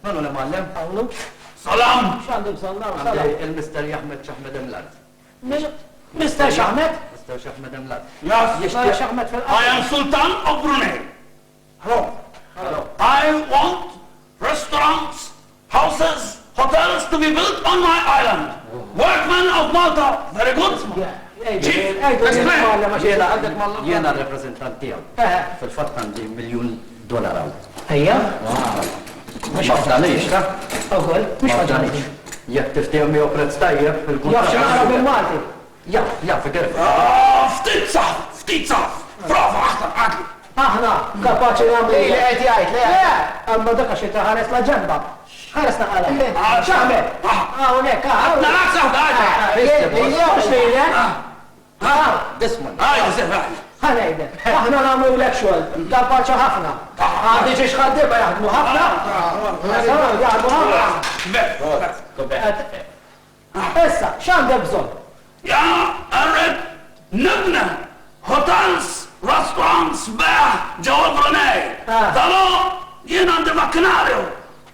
Manu l-mallem? Għawlu? Salam! Xandu b'salam, Għandi salam. il-Mister Jahmed Xahmed Emlad. Mr. Xahmet? Mister Xahmed Emlad. Yes, Mr. Xahmet I fil-qasam. am Sultan of Brunei. Hello. Hello. I want restaurants, houses, hotels to be built on my island. Workmen of Malta. Very good. Chief, explain. Jena reprezentant tijaw. Fil-fat għandi $1,000,000 għaw. Ejja? Mux għafdanix, ta? Ukoll, mux maġanix. Jek tiftijaw mi prezz tajjeb Jaf xaqra bil-Malti. Ja, fikir. Ftitza. Bravo, aħna. Aħna, kapaċi namlu. Li għed jgħid, li Le, għamma dakka xie taħares la ġemba. ħares naqala. ċaħme. Unek, Nalak saħda. Disman. ħanejde. Aħna namlu l-ekxual. Kapaċi ħafna. Għadi ġiex ħaddiba jaħdmu ħafna. Jaħdmu ħafna. Issa, x'għandek bżonn? Ja, għarret, nibna, hotels, restaurants, beħ, ġewwa Brunei. Dalo, jien għandi makkinarju.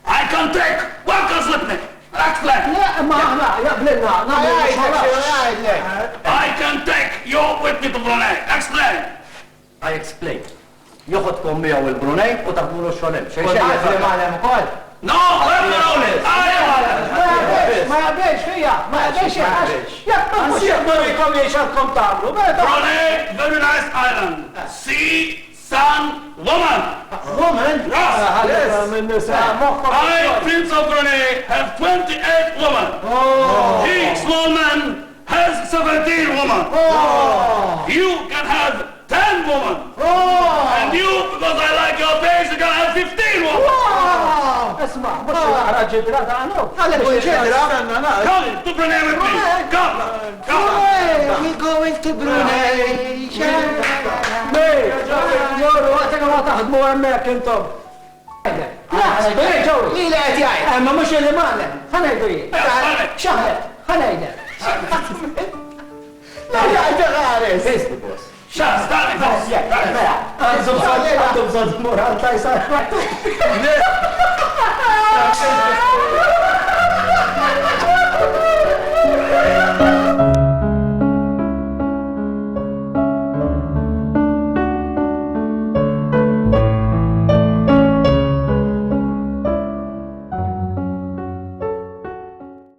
I can take workers with me. Explain. Le, ma aħna, jaqblilna, namlu I can take you with me to Brunei. Explain. I explain. Joħodkom miegħu il-Brunei u taħmulu xolem. No, where's the rollers? Ma jabiex fija, ma jabiex jaħax. Jak ma mux jibdurikom jiexadkom tamlu. Brunei, very nice island. Sea, sun, woman. Woman? Yes. I, Prince of Brunei, have 28 women. He, small man, has 17 women. You can have 10 women. And you, because I like your face, you can have 15 women. Esma, mux għara ġidra da għanu. Għalek u ġedra. Come to Brunei with me. Come. We're going to Brunei. Bej, joru, għatek ma taħdmu għemmek intom. Bej, ġoru. Li għed jgħid. Ma mux li maħlem, ħanajdu jie. Xaħlet, ħanajdu. La jgħid għares. Festi, boss. Shut up. Għazum bżon moral tajsa.